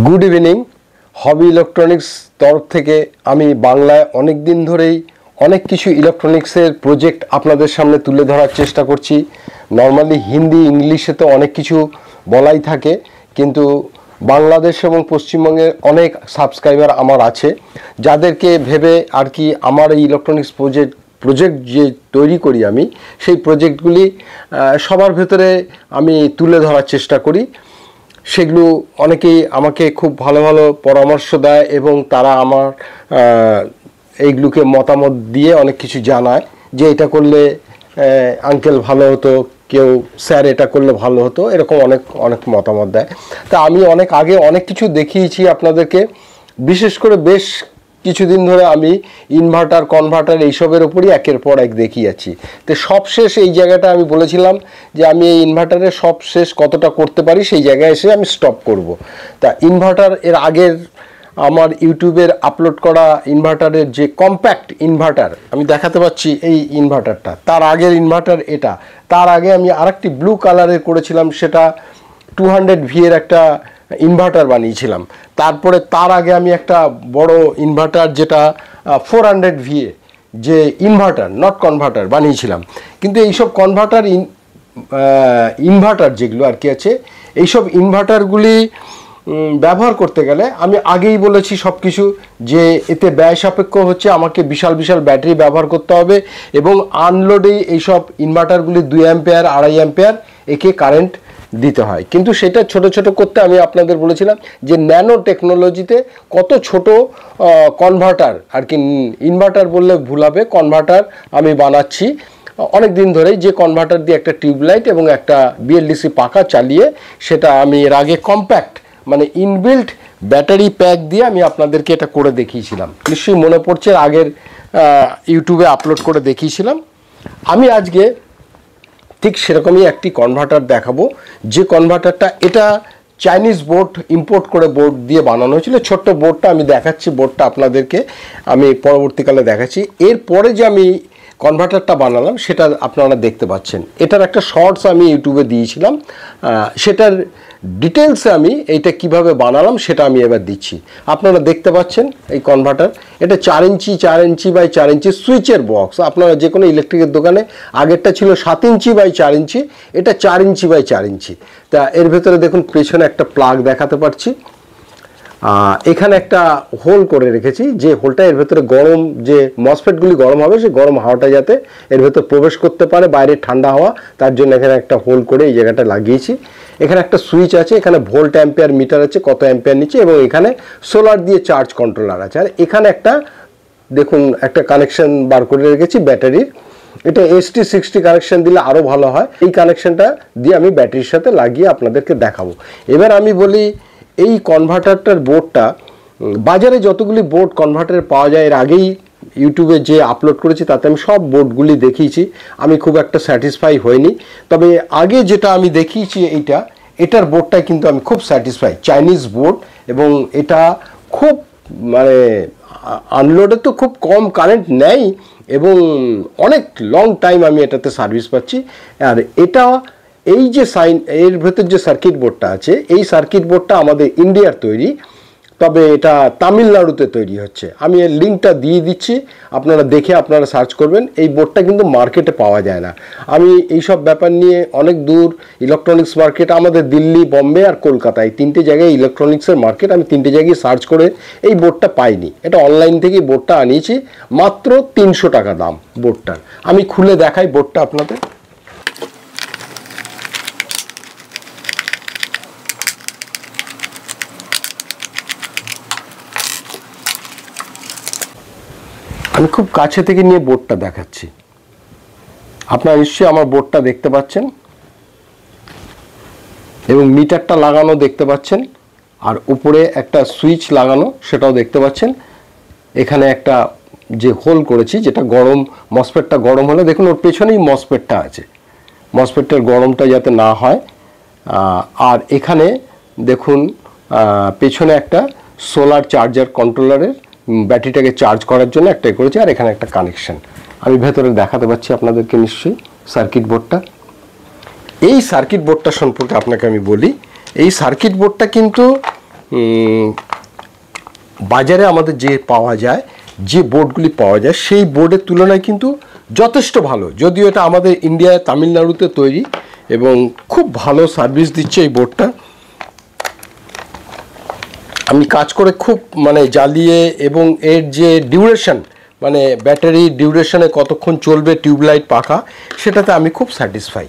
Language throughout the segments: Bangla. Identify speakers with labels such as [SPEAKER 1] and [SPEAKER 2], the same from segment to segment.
[SPEAKER 1] Good evening. হবি ইলেকট্রনিক্স তরফ থেকে আমি বাংলায় অনেক দিন ধরেই অনেক কিছু ইলেকট্রনিক্সের প্রজেক্ট আপনাদের সামনে তুলে ধরার চেষ্টা করছি। নর্মালি হিন্দি ইংলিশে তো অনেক কিছু বলাই থাকে, কিন্তু বাংলাদেশ এবং পশ্চিমবঙ্গের অনেক সাবস্ক্রাইবার আমার আছে, যাদেরকে ভেবে আর কি আমার এই ইলেকট্রনিক্স প্রজেক্ট যে তৈরি করি আমি, সেই প্রজেক্টগুলি সবার ভেতরে আমি তুলে ধরার চেষ্টা করি। সেগুলো অনেকেই আমাকে খুব ভালো ভালো পরামর্শ দেয় এবং তারা আমার এইগুলোকে মতামত দিয়ে অনেক কিছু জানায় যে এটা করলে আঙ্কেল ভালো হতো, কেউ স্যার এটা করলে ভালো হতো, এরকম অনেক অনেক মতামত দেয়। তা আমি অনেক আগে অনেক কিছু দেখিয়েছি আপনাদেরকে, বিশেষ করে বেশ কিছুদিন ধরে আমি ইনভার্টার কনভার্টার এইসবের ওপরই একের পর এক দেখিয়ে যাচ্ছি। তো সবশেষ এই জায়গাটা আমি বলেছিলাম যে আমি এই ইনভার্টারের সবশেষ কতটা করতে পারি সেই জায়গায় এসে আমি স্টপ করব। তা ইনভার্টার এর আগের আমার ইউটিউবের আপলোড করা ইনভার্টারের যে কম্প্যাক্ট ইনভার্টার আমি দেখাতে পাচ্ছি, এই ইনভার্টারটা, তার আগের ইনভার্টার এটা, তার আগে আমি আরেকটি ব্লু কালারের করেছিলাম, সেটা 200V এর একটা ইনভার্টার বানিয়েছিলাম। তারপরে তার আগে আমি একটা বড় ইনভার্টার যেটা 400V যে ইনভার্টার নট কনভার্টার বানিয়েছিলাম। কিন্তু এইসব কনভার্টার ইনভার্টার যেগুলো আর কি আছে, এইসব ইনভার্টারগুলি ব্যবহার করতে গেলে আমি আগেই বলেছি সব কিছু, যে এতে ব্যয় সাপেক্ষ হচ্ছে, আমাকে বিশাল বিশাল ব্যাটারি ব্যবহার করতে হবে এবং আনলোডেই এইসব ইনভার্টারগুলি 2 অ্যাম্পিয়ার 2.5 অ্যাম্পিয়ার একে কারেন্ট দিতে হয়। কিন্তু সেটা ছোট ছোট করতে আমি আপনাদের বলেছিলাম যে ন্যানো টেকনোলজিতে কত ছোট কনভার্টার আর কি, ইনভার্টার বললে ভুল হবে, কনভার্টার আমি বানাচ্ছি অনেক দিন ধরেই, যে কনভার্টার দিয়ে একটা টিউবলাইট এবং একটা বিএলডিসি পাখা চালিয়ে, সেটা আমি এর আগে কম্প্যাক্ট মানে ইনবিল্ট ব্যাটারি প্যাক দিয়ে আমি আপনাদেরকে এটা করে দেখিয়েছিলাম, নিশ্চয়ই মনে পড়ছে, আগের ইউটিউবে আপলোড করে দেখিয়েছিলাম। আমি আজকে ঠিক সেরকমই একটি কনভার্টার দেখাবো, যে কনভার্টারটা এটা চাইনিজ বোর্ড ইম্পোর্ট করে বোর্ড দিয়ে বানানো হয়েছিল। ছোট্ট বোর্ডটা আমি দেখাচ্ছি, বোর্ডটা আপনাদেরকে আমি পরবর্তীকালে দেখাচ্ছি। এরপরে যে আমি কনভার্টারটা বানালাম সেটা আপনারা দেখতে পাচ্ছেন, এটার একটা শর্টস আমি ইউটিউবে দিয়েছিলাম, সেটার ডিটেলসে আমি এইটা কিভাবে বানালাম সেটা আমি এবার দিচ্ছি। আপনারা দেখতে পাচ্ছেন এই কনভার্টার, এটা 4 ইঞ্চি 4 ইঞ্চি বাই 4 ইঞ্চি সুইচের বক্স। আপনারা যে কোনো ইলেকট্রিকের দোকানে, আগেরটা ছিল 7 ইঞ্চি বাই 4 ইঞ্চি, এটা 4 ইঞ্চি বাই 4 ইঞ্চি। তা এর ভেতরে দেখুন পেছনে একটা প্লাগ দেখাতে পারছি, এখানে একটা হোল করে রেখেছি, যে হোলটা এর ভেতরে গরম যে মসফেটগুলি গরম হবে, সেই গরম হাওয়াটা যাতে এর ভেতর প্রবেশ করতে পারে, বাইরে ঠান্ডা হাওয়া, তার জন্য এখানে একটা হোল করে এই জায়গাটা লাগিয়েছি। এখানে একটা সুইচ আছে, এখানে ভোল্ট অ্যাম্পিয়ার মিটার আছে, কত অ্যাম্পিয়ার নিচ্ছে, এবং এখানে সোলার দিয়ে চার্জ কন্ট্রোলার আছে। আর এখানে একটা দেখুন একটা কানেকশন বার করে রেখেছি ব্যাটারির, এটা ST60 কানেকশন দিলে আরও ভালো হয়। এই কানেকশনটা দিয়ে আমি ব্যাটারির সাথে লাগিয়ে আপনাদেরকে দেখাবো। এবার আমি বলি, এই কনভার্টারটার বোর্ডটা, বাজারে যতগুলি বোর্ড কনভার্টারে পাওয়া যায়, এর আগেই ইউটিউবে যে আপলোড করেছি তাতে আমি সব বোর্ডগুলি দেখিয়েছি, আমি খুব একটা স্যাটিসফাই হইনি। তবে আগে যেটা আমি দেখিয়েছি এটার বোর্ডটাই কিন্তু আমি খুব স্যাটিসফাই, চাইনিজ বোর্ড, এবং এটা খুব মানে আনলোডে তো খুব কম কারেন্ট নেয় এবং অনেক লং টাইম আমি এটাতে সার্ভিস পাচ্ছি। আর এটা এই যে এর ভেতর যে সার্কিট বোর্ডটা আছে, এই সার্কিট বোর্ডটা আমাদের ইন্ডিয়ার তৈরি, তবে এটা তামিলনাড়ুতে তৈরি হচ্ছে। আমি এর লিঙ্কটা দিয়ে দিচ্ছি, আপনারা দেখে আপনারা সার্চ করবেন। এই বোর্ডটা কিন্তু মার্কেটে পাওয়া যায় না। আমি এইসব ব্যাপার নিয়ে অনেক দূর ইলেকট্রনিক্স মার্কেট, আমাদের দিল্লি, বম্বে আর কলকাতা, এই 3টে জায়গায় ইলেকট্রনিক্সের মার্কেট, আমি 3টে জায়গায় সার্চ করে এই বোর্ডটা পাইনি। এটা অনলাইন থেকে বোর্ডটা আনিয়েছি, মাত্র 300 টাকা দাম বোর্ডটার। আমি খুলে দেখাই বোর্ডটা আপনাদের। আমি খুব কাছে থেকে নিয়ে বোর্ডটা দেখাচ্ছি, আপনারা নিশ্চয়ই আমার বোর্ডটা দেখতে পাচ্ছেন এবং মিটারটা লাগানো দেখতে পাচ্ছেন, আর উপরে একটা সুইচ লাগানো সেটাও দেখতে পাচ্ছেন। এখানে একটা যে হোল করেছি, যেটা গরম মসফেটটা গরম হলে, দেখুন ওর পেছনেই মসফেটটা আছে, মসফেটের গরমটা যাতে না হয়। আর এখানে দেখুন পেছনে একটা সোলার চার্জার কন্ট্রোলারের ব্যাটারিটাকে চার্জ করার জন্য একটা করেছি, আর এখানে একটা কানেকশন আমি ভেতরে দেখাতে পাচ্ছি আপনাদেরকে নিশ্চয়ই সার্কিট বোর্ডটা। এই সার্কিট বোর্ডটা সম্পর্কে আপনাকে আমি বলি, এই সার্কিট বোর্ডটা কিন্তু বাজারে আমাদের যে পাওয়া যায়, যে বোর্ডগুলি পাওয়া যায় সেই বোর্ডের তুলনায় কিন্তু যথেষ্ট ভালো। যদিও এটা আমাদের ইন্ডিয়ায় তামিলনাড়ুতে তৈরি এবং খুব ভালো সার্ভিস দিচ্ছে এই বোর্ডটা। আমি কাজ করে খুব মানে জ্বালিয়ে, এবং এর যে ডিউরেশন মানে ব্যাটারি ডিউরেশনে কতক্ষণ চলবে টিউবলাইট পাখা, সেটাতে আমি খুব স্যাটিসফাই।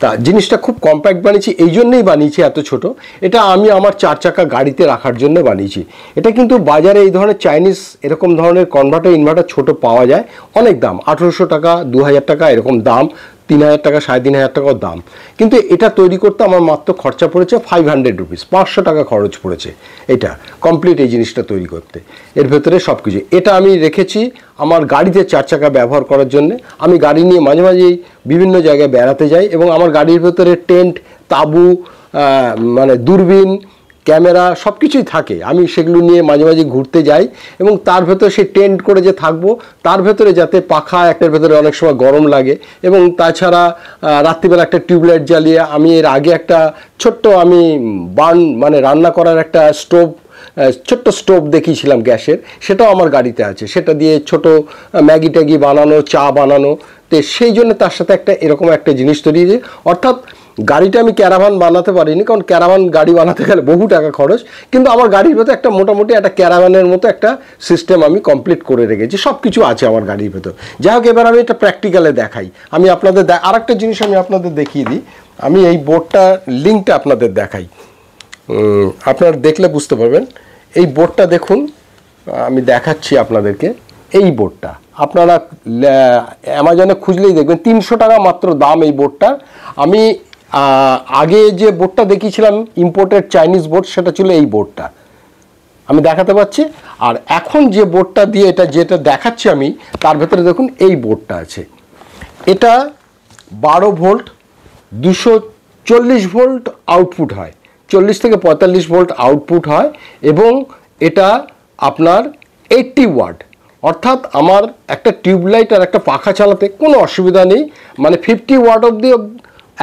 [SPEAKER 1] তা জিনিসটা খুব কম্প্যাক্ট বানিয়েছি, এই জন্যই বানিয়েছি এত ছোট। এটা আমি আমার 4 চাকা গাড়িতে রাখার জন্য বানিয়েছি। এটা কিন্তু বাজারে এই ধরনের চাইনিজ এরকম ধরনের কনভার্টার ইনভার্টার ছোট পাওয়া যায়, অনেক দাম, 1800 টাকা 2000 টাকা এরকম দাম, 3000 টাকা 3500 টাকাও দাম। কিন্তু এটা তৈরি করতে আমার মাত্র খরচা পড়েছে 500 রুপিস, 500 টাকা খরচ পড়েছে এটা কমপ্লিট এই জিনিসটা তৈরি করতে। এর ভেতরে সব কিছু এটা আমি রেখেছি আমার গাড়িতে 4 চাকা ব্যবহার করার জন্য। আমি গাড়ি নিয়ে মাঝে মাঝেই বিভিন্ন জায়গায় বেড়াতে যাই, এবং আমার গাড়ির ভেতরে টেন্ট, তাঁবু, মানে দূরবীন, ক্যামেরা সব কিছুই থাকে। আমি সেগুলো নিয়ে মাঝে মাঝে ঘুরতে যাই, এবং তার ভেতরে সেই টেন্ট করে যে থাকবো তার ভেতরে যাতে পাখা একটার ভেতরে অনেক সময় গরম লাগে, এবং তাছাড়া রাত্রিবেলা একটা টিউবলাইট জ্বালিয়ে আমি এর আগে একটা ছোট্ট আমি মানে রান্না করার একটা ছোট্ট স্টোভ দেখিয়েছিলাম গ্যাসের, সেটাও আমার গাড়িতে আছে। সেটা দিয়ে ছোট ম্যাগি ট্যাগি বানানো, চা বানানো। তো সেই জন্য তার সাথে একটা এরকম একটা জিনিস তৈরি হয়েছে। অর্থাৎ গাড়িটা আমি ক্যারাভান বানাতে পারিনি, কারণ ক্যারাভান গাড়ি বানাতে গেলে বহু টাকা খরচ, কিন্তু আমার গাড়ির ভেতর একটা মোটামুটি একটা ক্যারাভানের মতো একটা সিস্টেম আমি কমপ্লিট করে রেখেছি। সব কিছু আছে আমার গাড়ির ভেতর। যাই হোক, এবার আমি এটা প্র্যাকটিক্যালে দেখাই। আমি আপনাদের আরেকটা জিনিস আমি আপনাদের দেখিয়ে দিই। আমি এই বোর্ডটার লিঙ্কটা আপনাদের দেখাই, আপনারা দেখলে বুঝতে পারবেন। এই বোর্ডটা দেখুন, আমি দেখাচ্ছি আপনাদেরকে। এই বোর্ডটা আপনারা অ্যামাজনে খুঁজলেই দেখবেন 300 টাকা মাত্র দাম এই বোর্ডটার। আমি আগে যে বোর্ডটা দেখিয়েছিলাম ইম্পোর্টেড চাইনিজ বোর্ড, সেটা ছিল এই বোর্ডটা, আমি দেখাতে পাচ্ছি। আর এখন যে বোর্ডটা দিয়ে যেটা দেখাচ্ছি আমি, তার ভেতরে দেখুন এই বোর্ডটা আছে। এটা 12 ভোল্ট 240 ভোল্ট আউটপুট হয়, 40 থেকে 45 ভোল্ট আউটপুট হয়, এবং এটা আপনার 80 ওয়াট। অর্থাৎ আমার একটা টিউবলাইট আর একটা পাখা চালাতে কোনো অসুবিধা নেই। মানে 50 ওয়াট অবধি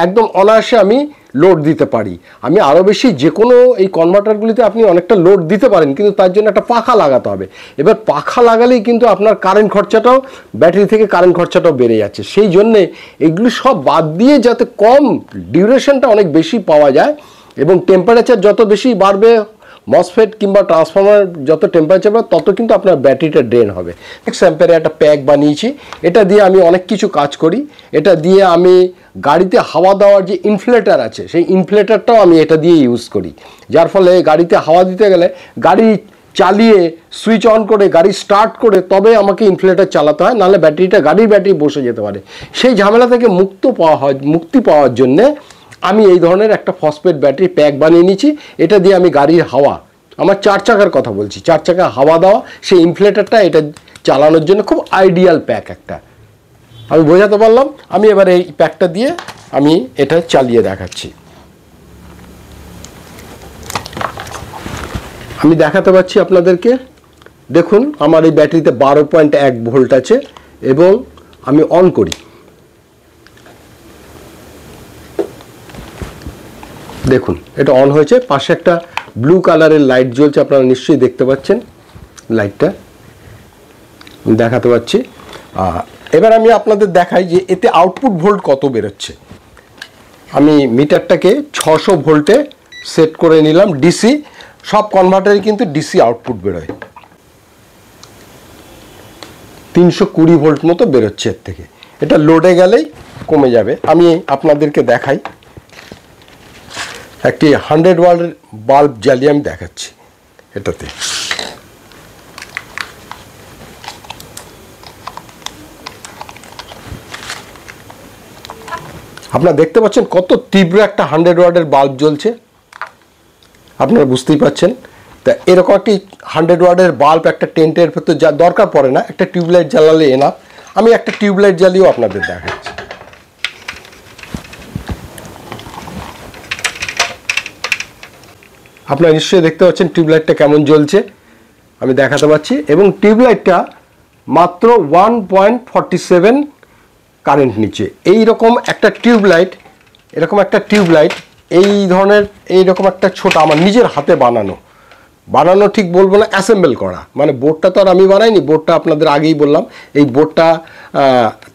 [SPEAKER 1] একদম অনায়াসে আমি লোড দিতে পারি। আমি আরও বেশি যে কোনো এই কনভার্টারগুলিতে আপনি অনেকটা লোড দিতে পারেন, কিন্তু তার জন্য একটা পাখা লাগাতে হবে। এবার পাখা লাগালেই কিন্তু আপনার কারেন্ট খরচাটাও, ব্যাটারি থেকে কারেন্ট খরচাটাও বেড়ে যাচ্ছে। সেই জন্যে এগুলি সব বাদ দিয়ে যাতে কম ডিউরেশনটা অনেক বেশি পাওয়া যায়, এবং টেম্পারেচার যত বেশি বাড়বে, মসফেট কিংবা ট্রান্সফর্মার যত টেম্পারেচার বাড়বে, তত কিন্তু আপনার ব্যাটারিটা ড্রেন হবে। 6 অ্যাম্পিয়ারের একটা প্যাক বানিয়েছি, এটা দিয়ে আমি অনেক কিছু কাজ করি। এটা দিয়ে আমি গাড়িতে হাওয়া দেওয়ার যে ইনফ্লেটার আছে, সেই ইনফ্লেটারটাও আমি এটা দিয়ে ইউজ করি, যার ফলে গাড়িতে হাওয়া দিতে গেলে গাড়ি চালিয়ে সুইচ অন করে গাড়ি স্টার্ট করে তবে আমাকে ইনফ্লেটার চালাতে হয়, নাহলে গাড়ির ব্যাটারি বসে যেতে পারে। সেই ঝামেলা থেকে মুক্তি পাওয়ার জন্যে আমি এই ধরনের একটা ফসফেট ব্যাটারি প্যাক বানিয়ে নিয়েছি। এটা দিয়ে আমি গাড়ির হাওয়া, আমার 4 চাকার কথা বলছি, 4 চাকা হাওয়া দেওয়া সেই ইনফ্লেটারটা এটা চালানোর জন্য খুব আইডিয়াল প্যাক একটা। আমি বোঝাতে পারলাম। আমি এবার এই প্যাকটা দিয়ে আমি এটা চালিয়ে দেখাচ্ছি। আমি দেখাতে পাচ্ছি আপনাদেরকে। দেখুন আমার এই ব্যাটারিতে 12.1 ভোল্ট আছে, এবং আমি অন করি। দেখুন এটা অন হয়েছে, পাশে একটা ব্লু কালারের লাইট জ্বলছে, আপনারা নিশ্চয়ই দেখতে পাচ্ছেন লাইটটা, দেখাতে পাচ্ছি। এবার আমি আপনাদের দেখাই যে এতে আউটপুট ভোল্ট কত বেরোচ্ছে। আমি মিটারটাকে 600 ভোল্টে সেট করে নিলাম, ডিসি। সব কনভার্টারে কিন্তু ডিসি আউটপুট বেরোয়, 320 ভোল্ট মতো বেরোচ্ছে এর থেকে। এটা লোডে গেলেই কমে যাবে। আমি আপনাদেরকে দেখাই, একটি 100 ওয়াটের বাল্ব জ্বালিয়ে আমি দেখাচ্ছি এটাতে। আপনারা দেখতে পাচ্ছেন কত তীব্র একটা 100 ওয়াটের বাল্ব জ্বলছে, আপনারা বুঝতেই পাচ্ছেন। তা এরকম একটি 100 ওয়াটের বাল্ব একটা টেন্টের ভেতর যা দরকার পড়ে না, একটা টিউবলাইট জ্বালালে এনাফ। আমি একটা টিউবলাইট জ্বালিয়েও আপনাদের দেখাচ্ছি। আপনারা নিশ্চয়ই দেখতে পাচ্ছেন টিউবলাইটটা কেমন জ্বলছে, আমি দেখাতে পাচ্ছি। এবং টিউবলাইটটা মাত্র 1.47 কারেন্ট নিচ্ছে। এইরকম একটা টিউবলাইট, এই ধরনের এইরকম একটা ছোট আমার নিজের হাতে বানানো বানানো ঠিক বলবো না, অ্যাসেম্বল করা, মানে বোর্ডটা তো আর আমি বানাইনি, বোর্ডটা আপনাদের আগেই বললাম এই বোর্ডটা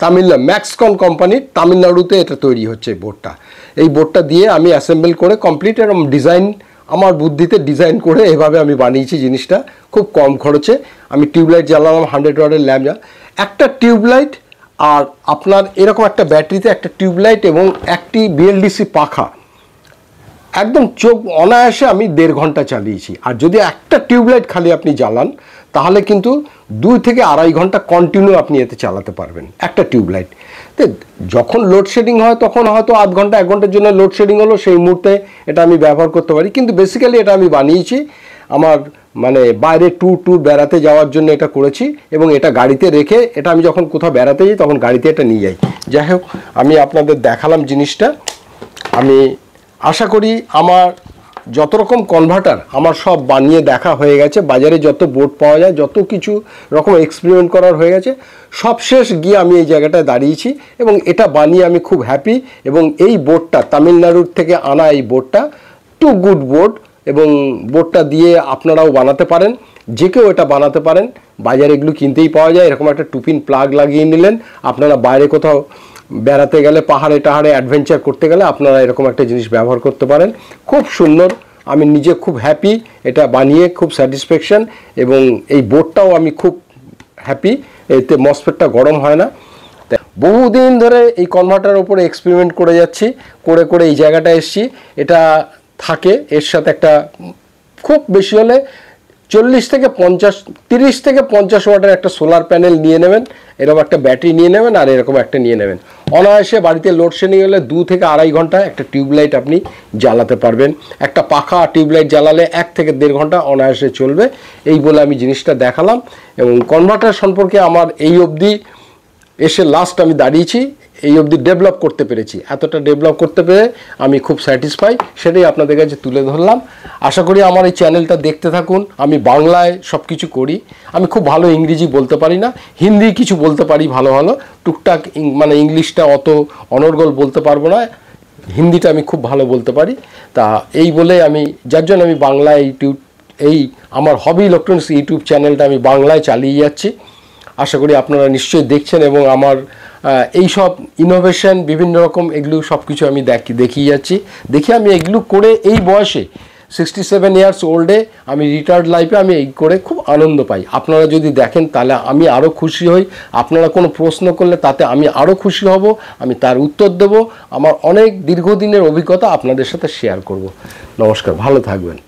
[SPEAKER 1] তামিলনাড়ু ম্যাক্সকন কোম্পানির তামিলনাড়ুতে এটা তৈরি হচ্ছে এই বোর্ডটা দিয়ে আমি অ্যাসেম্বল করে কমপ্লিট এরকম ডিজাইন আমার বুদ্ধিতে ডিজাইন করে এভাবে আমি বানিয়েছি জিনিসটা খুব কম খরচে। আমি টিউবলাইট জ্বালালাম 100 ওয়াটের ল্যাম্প, একটা টিউবলাইট আর আপনার এরকম একটা ব্যাটারিতে একটা টিউবলাইট এবং একটি বিএলডিসি পাখা, একদম চোখ অনায়াসে আমি 1.5 ঘন্টা চালিয়েছি। আর যদি একটা টিউবলাইট খালি আপনি জ্বালান তাহলে কিন্তু 2 থেকে 2.5 ঘন্টা কন্টিনিউ আপনি এতে চালাতে পারবেন একটা টিউবলাইট। তো যখন লোডশেডিং হয় তখন হয়তো আধ ঘন্টা 1 ঘন্টার জন্য লোডশেডিং হলো, সেই মুহূর্তে এটা আমি ব্যবহার করতে পারি। কিন্তু বেসিক্যালি এটা আমি বানিয়েছি আমার মানে বাইরে ট্যুর বেড়াতে যাওয়ার জন্য এটা করেছি, এবং এটা গাড়িতে রেখে এটা আমি যখন কোথাও বেড়াতে যাই তখন গাড়িতে এটা নিয়ে যাই। যাই হোক, আমি আপনাদের দেখালাম জিনিসটা। আমি আশা করি আমার যত রকম কনভার্টার আমার সব বানিয়ে দেখা হয়ে গেছে, বাজারে যত বোর্ড পাওয়া যায় যত কিছু রকম এক্সপেরিমেন্ট করার হয়ে গেছে, সব শেষ গিয়ে আমি এই জায়গাটায় দাঁড়িয়েছি এবং এটা বানিয়ে আমি খুব হ্যাপি। এবং এই বোর্ডটা তামিলনাড়ুর থেকে আনা, এই বোর্ডটা টু গুড বোর্ড, এবং বোর্ডটা দিয়ে আপনারাও বানাতে পারেন, যে কেউ এটা বানাতে পারেন। বাজারে এগুলো কিনতেই পাওয়া যায়। এরকম একটা 2 পিন প্লাগ লাগিয়ে নিলেন, আপনারা বাইরে কোথাও বেড়াতে গেলে পাহাড়ে টাহাড়ে অ্যাডভেঞ্চার করতে গেলে আপনারা এরকম একটা জিনিস ব্যবহার করতে পারেন। খুব সুন্দর, আমি নিজে খুব হ্যাপি এটা বানিয়ে, খুব স্যাটিসফ্যাকশন। এবং এই বোর্ডটাও আমি খুব হ্যাপি, এতে মসফেটটা গরম হয় না। বহুদিন ধরে এই কনভার্টারের উপরে এক্সপেরিমেন্ট করে যাচ্ছি, করে এই জায়গাটা এসছি। এটা থাকে এর সাথে একটা খুব বেশি হলে 30 থেকে 50 ওয়াটের একটা সোলার প্যানেল নিয়ে নেবেন, এরকম একটা ব্যাটারি নিয়ে নেবেন, আর এরকম একটা নিয়ে নেবেন। অনায়াসে বাড়িতে লোডশেডিং হলে 2 থেকে 2.5 ঘন্টা একটা টিউবলাইট আপনি জ্বালাতে পারবেন। একটা পাখা টিউবলাইট জ্বালালে 1 থেকে 1.5 ঘন্টা অনায়াসে চলবে। এই বলে আমি জিনিসটা দেখালাম। এবং কনভার্টার সম্পর্কে আমার এই অবধি এসে লাস্ট আমি দাঁড়িয়েছি, এই অবধি ডেভেলপ করতে পেরেছি। এতটা ডেভেলপ করতে পেরে আমি খুব স্যাটিসফাই, সেটাই আপনাদের কাছে তুলে ধরলাম। আশা করি আমার এই চ্যানেলটা দেখতে থাকুন। আমি বাংলায় সব কিছু করি, আমি খুব ভালো ইংরেজি বলতে পারি না, হিন্দি কিছু বলতে পারি ভালো ভালো, টুকটাক মানে ইংলিশটা অত অনর্গল বলতে পারবো না, হিন্দিটা আমি খুব ভালো বলতে পারি। তা এই বলে আমি, যার জন্য আমি বাংলায় এই আমার হবি ইলেকট্রনিক্স ইউটিউব চ্যানেলটা আমি বাংলায় চালিয়ে যাচ্ছি। আশা করি আপনারা নিশ্চয়ই দেখছেন, এবং আমার এই সব ইনোভেশন বিভিন্ন রকম এগুলো সব কিছু আমি দেখিয়ে যাচ্ছি। দেখি আমি এগুলো করে এই বয়সে 67 ইয়ার্স ওল্ডে আমি রিটায়ার্ড লাইফে আমি এই করে খুব আনন্দ পাই। আপনারা যদি দেখেন তাহলে আমি আরও খুশি হই। আপনারা কোনো প্রশ্ন করলে তাতে আমি আরও খুশি হব, আমি তার উত্তর দেব। আমার অনেক দীর্ঘদিনের অভিজ্ঞতা আপনাদের সাথে শেয়ার করব। নমস্কার, ভালো থাকবেন।